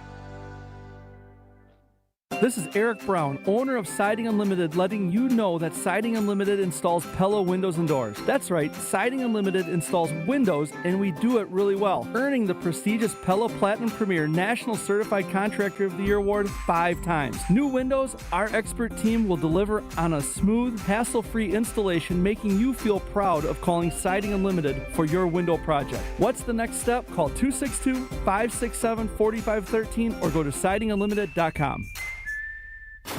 This is Eric Brown, owner of Siding Unlimited, letting you know that Siding Unlimited installs Pella windows and doors. That's right, Siding Unlimited installs windows, and we do it really well, earning the prestigious Pella Platinum Premier National Certified Contractor of the Year award 5 times. New windows, our expert team will deliver on a smooth, hassle-free installation, making you feel proud of calling Siding Unlimited for your window project. What's the next step? Call 262-567-4513 or go to sidingunlimited.com.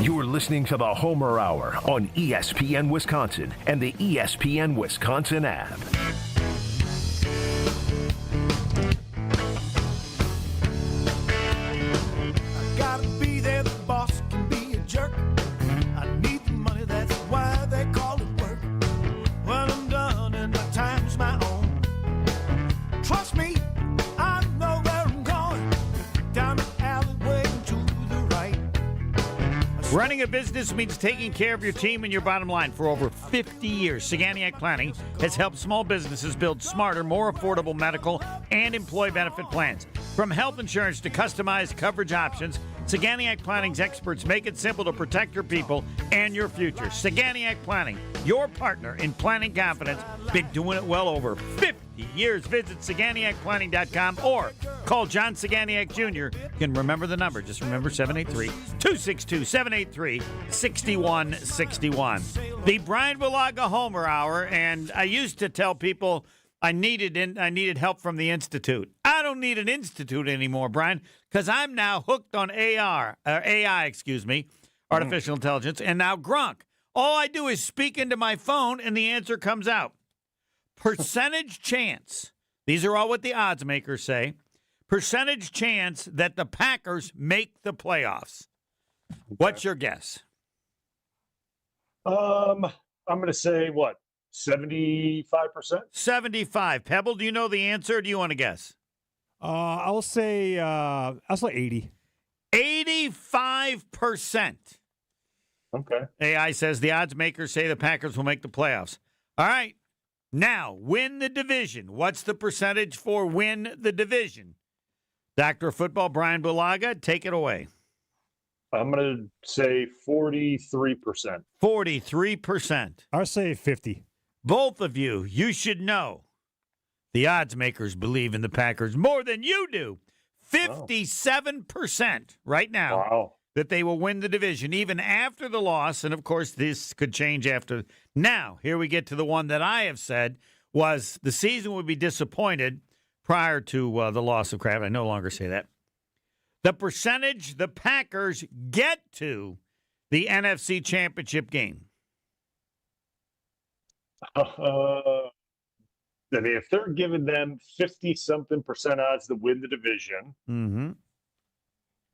You're listening to the Homer Hour on ESPN Wisconsin and the ESPN Wisconsin app. Running a business means taking care of your team and your bottom line. For over 50 years, Saganiac Planning has helped small businesses build smarter, more affordable medical and employee benefit plans. From health insurance to customized coverage options, Saganiac Planning's experts make it simple to protect your people and your future. Saganiac Planning, your partner in planning confidence. Been doing it well over 50 years. Visit SaganiacPlanning.com or call John Saganiac Jr. You can remember the number. Just remember 783-262-783-6161. The Bryan Bulaga Homer Hour, and I used to tell people I needed help from the Institute. I don't need an institute anymore, Brian, because I'm now hooked on AI, artificial intelligence, and now Gronk. All I do is speak into my phone, and the answer comes out. Percentage chance, these are all what the odds makers say, percentage chance that the Packers make the playoffs. What's your guess? I'm going to say, what, 75%? 75. Pebble, do you know the answer, or do you want to guess? I'll say 80. 85%. Okay. AI says the odds makers say the Packers will make the playoffs. All right. Now, win the division. What's the percentage for win the division? Doctor of Football, Bryan Bulaga, take it away. I'm going to say 43%. 43%. I'll say 50. Both of you, you should know. The odds makers believe in the Packers more than you do. 57% right now. Wow. That they will win the division, even after the loss. And, of course, this could change after. Now, here we get to the one that I have said was the season would be disappointed prior to the loss of Kraft. I no longer say that. The percentage the Packers get to the NFC Championship game. I mean, if they're giving them 50-something% odds to win the division, mm-hmm. and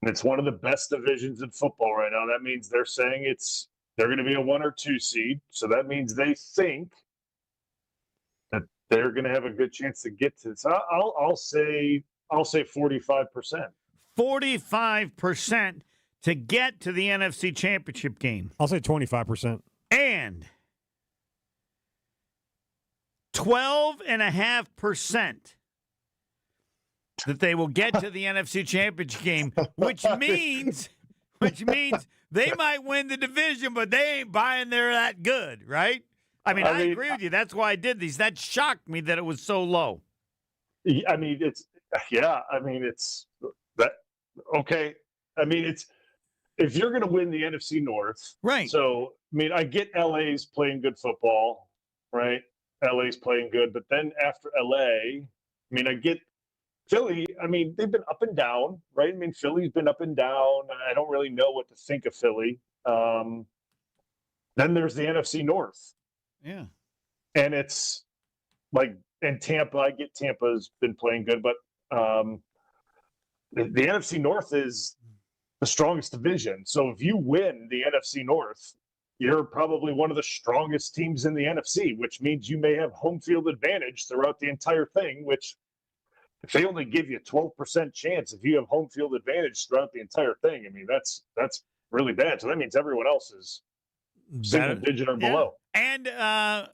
it's one of the best divisions in football right now, that means they're saying they're going to be a 1 or 2 seed. So that means they think that they're going to have a good chance to get to this. I'll say 45%. 45% to get to the NFC Championship game. I'll say 25%. And 12.5% that they will get to the NFC Championship game, which means they might win the division, but they ain't buying they're that good, right? I mean, I agree with you. That's why I did these. That shocked me that it was so low. I mean, it's that okay. I mean, it's if you're going to win the NFC North, right? So, I mean, I get LA's playing good football, right? LA's playing good, but then after LA, I mean, I get Philly. I mean, they've been up and down, right? I mean, Philly's been up and down. I don't really know what to think of Philly. Then there's the NFC North. Yeah. And it's like, and Tampa, I get Tampa's been playing good, but the NFC North is the strongest division. So if you win the NFC North, you're probably one of the strongest teams in the NFC, which means you may have home field advantage throughout the entire thing, which if they only give you a 12% chance, if you have home field advantage throughout the entire thing, I mean, that's really bad. So that means everyone else is single digit or below. And I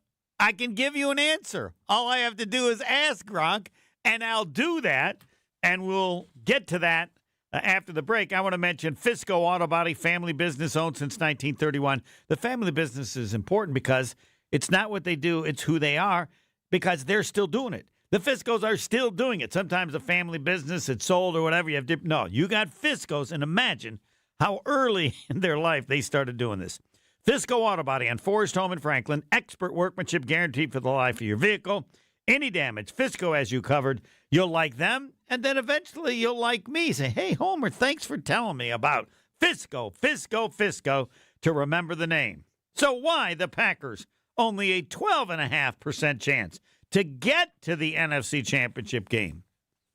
can give you an answer. All I have to do is ask Gronk, and I'll do that, and we'll get to that after the break. I want to mention Fisco Auto Body, family business owned since 1931. The family business is important because it's not what they do, it's who they are, because they're still doing it. The Fiscos are still doing it. Sometimes a family business, it's sold or whatever. You got Fiscos, and imagine how early in their life they started doing this. Fisco Auto Body on Forest Home in Franklin. Expert workmanship guaranteed for the life of your vehicle. Any damage, Fisco has you covered. You'll like them, and then eventually you'll like me. Say, hey, Homer, thanks for telling me about Fisco, to remember the name. So why the Packers? Only a 12.5% chance to get to the NFC Championship game.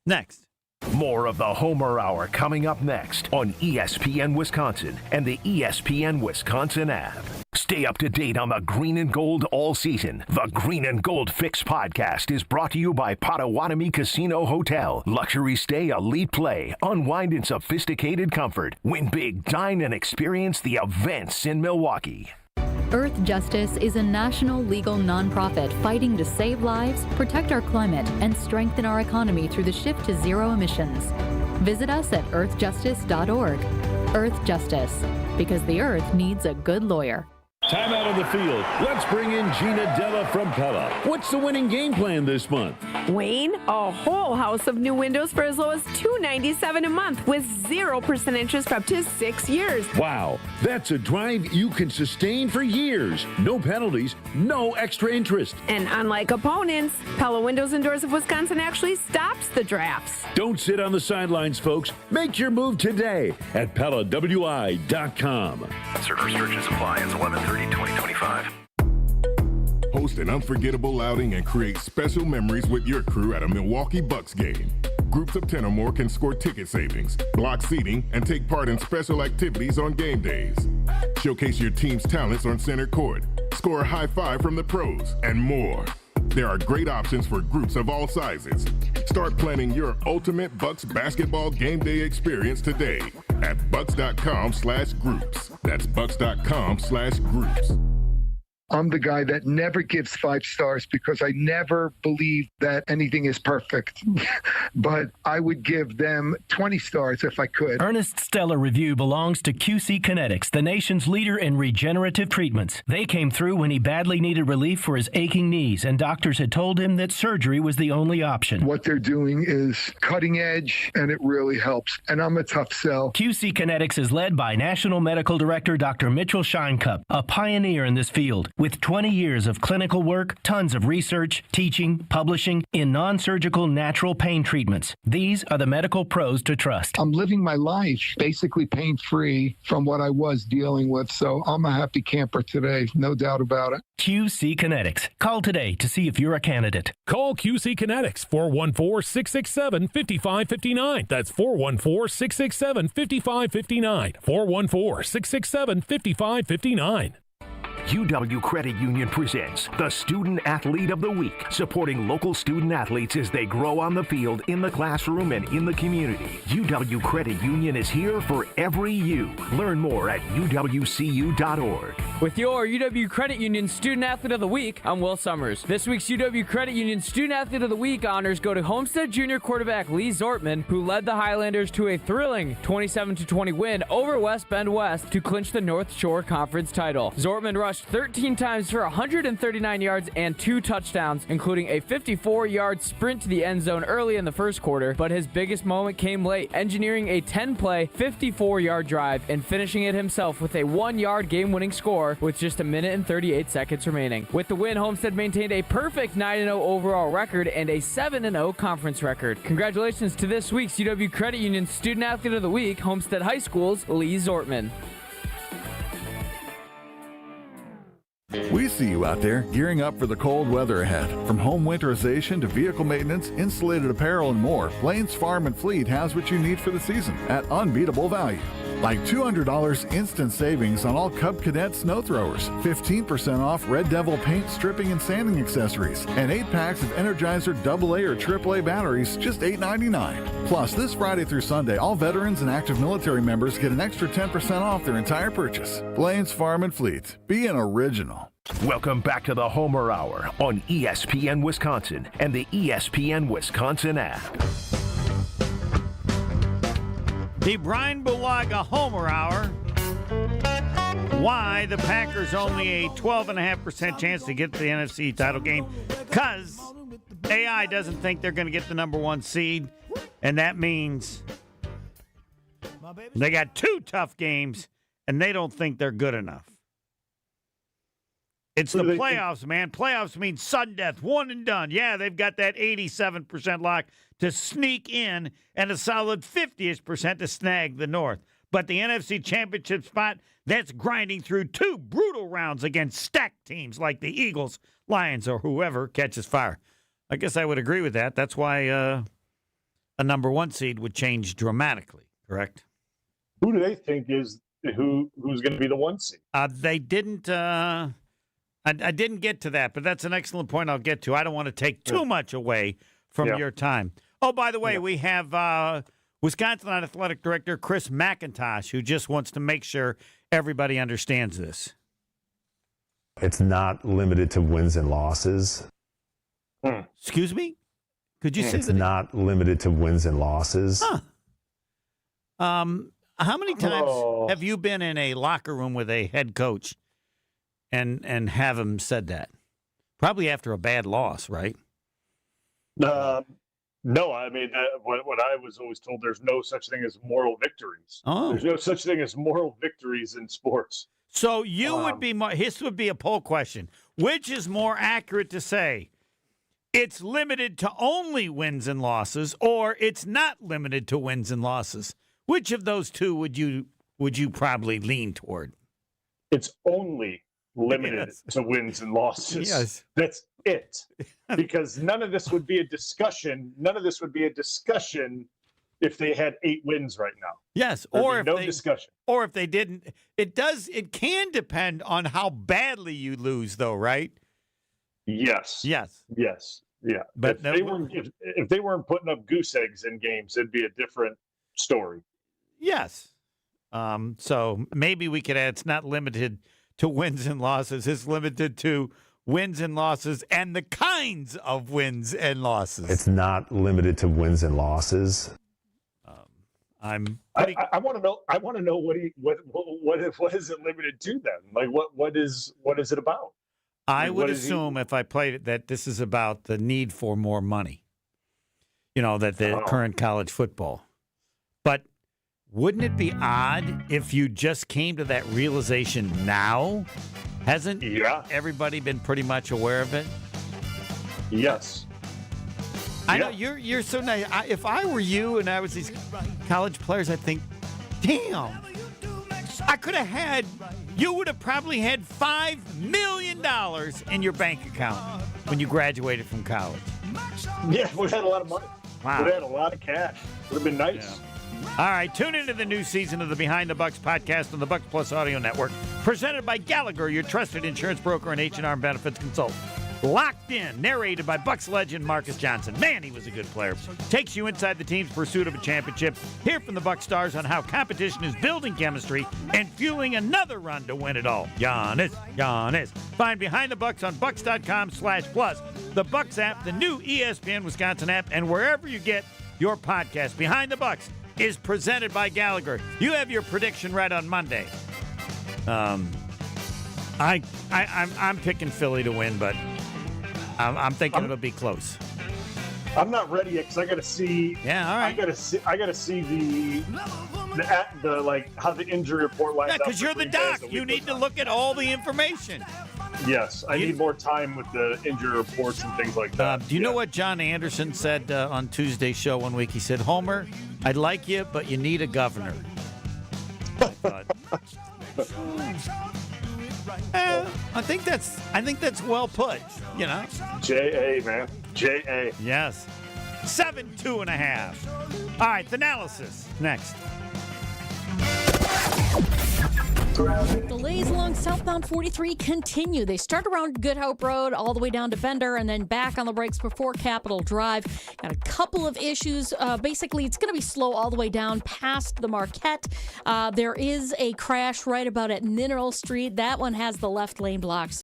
Next. More of the Homer Hour coming up next on ESPN Wisconsin and the ESPN Wisconsin app. Stay up to date on the green and gold all season. The Green and Gold Fix podcast is brought to you by Potawatomi Casino Hotel. Luxury stay, elite play, unwind in sophisticated comfort. Win big, dine, and experience the events in Milwaukee. Earth Justice is a national legal nonprofit fighting to save lives, protect our climate, and strengthen our economy through the shift to zero emissions. Visit us at earthjustice.org. Earth Justice, because the earth needs a good lawyer. Time out on the field. Let's bring in Gina Della from Pella. What's the winning game plan this month? Wayne, a whole house of new windows for as low as $297 a month with 0% interest for up to 6 years. Wow, that's a drive you can sustain for years. No penalties, no extra interest. And unlike opponents, Pella Windows and Doors of Wisconsin actually stops the drafts. Don't sit on the sidelines, folks. Make your move today at PellaWI.com. Certain restrictions apply as 11/30/2025. Host an unforgettable outing and create special memories with your crew at a Milwaukee Bucks game. Groups of 10 or more can score ticket savings, block seating, and take part in special activities on game days. Showcase your team's talents on center court, score a high five from the pros, and more. There are great options for groups of all sizes. Start planning your ultimate Bucks basketball game day experience today at bucks.com/groups. That's bucks.com/groups. I'm the guy that never gives 5 stars because I never believe that anything is perfect. But I would give them 20 stars if I could. Ernest's stellar review belongs to QC Kinetics, the nation's leader in regenerative treatments. They came through when he badly needed relief for his aching knees, and doctors had told him that surgery was the only option. What they're doing is cutting edge, and it really helps. And I'm a tough sell. QC Kinetics is led by National Medical Director Dr. Mitchell Scheinkup, a pioneer in this field. With 20 years of clinical work, tons of research, teaching, publishing in non-surgical natural pain treatments. These are the medical pros to trust. I'm living my life basically pain-free from what I was dealing with, so I'm a happy camper today, no doubt about it. QC Kinetics. Call today to see if you're a candidate. Call QC Kinetics, 414-667-5559. That's 414-667-5559. 414-667-5559. UW Credit Union presents the Student Athlete of the Week, supporting local student athletes as they grow on the field, in the classroom, and in the community. UW Credit Union is here for every you. Learn more at uwcu.org. With your UW Credit Union Student Athlete of the Week, I'm Will Summers. This week's UW Credit Union Student Athlete of the Week honors go to Homestead Junior quarterback Lee Zortman, who led the Highlanders to a thrilling 27-20 win over West Bend West to clinch the North Shore Conference title. Zortman rushed 13 times for 139 yards and 2 touchdowns, including a 54-yard sprint to the end zone early in the first quarter, but his biggest moment came late, engineering a 10-play, 54-yard drive and finishing it himself with a 1-yard game-winning score with just a minute and 38 seconds remaining. With the win, Homestead maintained a perfect 9-0 overall record and a 7-0 conference record. Congratulations to this week's UW Credit Union Student Athlete of the Week, Homestead High School's Lee Zortman. We see you out there gearing up for the cold weather ahead. From home winterization to vehicle maintenance, insulated apparel, and more, Lane's Farm and Fleet has what you need for the season at unbeatable value. Like $200 instant savings on all Cub Cadet snow throwers, 15% off Red Devil paint, stripping, and sanding accessories, and 8 packs of Energizer AA or AAA batteries, just $8.99. Plus, this Friday through Sunday, all veterans and active military members get an extra 10% off their entire purchase. Lane's Farm and Fleet. Be an original. Welcome back to the Homer Hour on ESPN Wisconsin and the ESPN Wisconsin app. The Bryan Bulaga Homer Hour. Why the Packers only a 12.5% chance to get to the NFC title game? Because AI doesn't think they're going to get the number 1 seed, and that means they got 2 tough games, and they don't think they're good enough. It's the playoffs, man. Playoffs mean sudden death, one and done. Yeah, they've got that 87% lock to sneak in and a solid 50% to snag the North. But the NFC Championship spot, that's grinding through 2 brutal rounds against stacked teams like the Eagles, Lions, or whoever catches fire. I guess I would agree with that. That's why a number 1 seed would change dramatically, correct? Who do they think is who's going to be the 1 seed? They didn't. I didn't get to that, but that's an excellent point I'll get to. I don't want to take too much away from your time. Oh, by the way, we have Wisconsin Athletic Director Chris McIntosh, who just wants to make sure everybody understands this. It's not limited to wins and losses. Excuse me? Could you say it's not limited to wins and losses? Huh. How many times have you been in a locker room with a head coach and have him said that? Probably after a bad loss, right? No, I mean, what I was always told, there's no such thing as moral victories. Oh. There's no such thing as moral victories in sports. So you would be more, this would be a poll question. Which is more accurate to say? It's limited to only wins and losses, or it's not limited to wins and losses. Which of those two would you probably lean toward? It's only limited to wins and losses. Yes. That's it. Because none of this would be a discussion. None of this would be a discussion if they had 8 wins right now. Yes, or if discussion. Or if they didn't. It can depend on how badly you lose, though, right? Yes. Yes. Yes. Yeah. But if they weren't putting up goose eggs in games, it'd be a different story. Yes. So maybe we could add it's not limited to wins and losses. It's limited to wins and losses and the kinds of wins and losses. It's not limited to wins and losses. I want to know. I want to know what is it limited to then? Like what is it about? I would assume if I played it that this is about the need for more money. That the current college football. But wouldn't it be odd if you just came to that realization now? Hasn't everybody been pretty much aware of it? Yes. I know you're so nice. If I were you and I was these college players, I'd think, damn, I could have had, you would have probably had $5 million in your bank account when you graduated from college. Yeah, we had a lot of money. Wow. We had a lot of cash. Would have been nice. Yeah. All right, tune into the new season of the Behind the Bucks podcast on the Bucks Plus Audio Network, presented by Gallagher, your trusted insurance broker and H&R benefits consultant. Locked In, narrated by Bucks legend Marcus Johnson. Man, he was a good player. Takes you inside the team's pursuit of a championship. Hear from the Bucks stars on how competition is building chemistry and fueling another run to win it all. Giannis. Find Behind the Bucks on bucks.com/plus, the Bucks app, the new ESPN Wisconsin app, and wherever you get your podcast. Behind the Bucks is presented by Gallagher. You have your prediction right on Monday. I'm picking Philly to win, but I'm thinking it'll be close. I'm not ready yet because I got to see. Yeah, all right. I got to see the like how the injury report lines up. Yeah, because you're the doc. You need to look at all the information. Yes, I need more time with the injury reports and things like that. Do you know what John Anderson said on Tuesday's show one week? He said, "Homer, I'd like you, but you need a governor." I think that's well put. J.A. man, J.A. Yes, 7-2.5. All right, the analysis next. Delays along southbound 43 continue. They start around Good Hope Road all the way down to Bender and then back on the brakes before Capitol Drive. Got a couple of issues. Basically, it's going to be slow all the way down past the Marquette. There is a crash right about at Mineral Street. That one has the left lane blocked.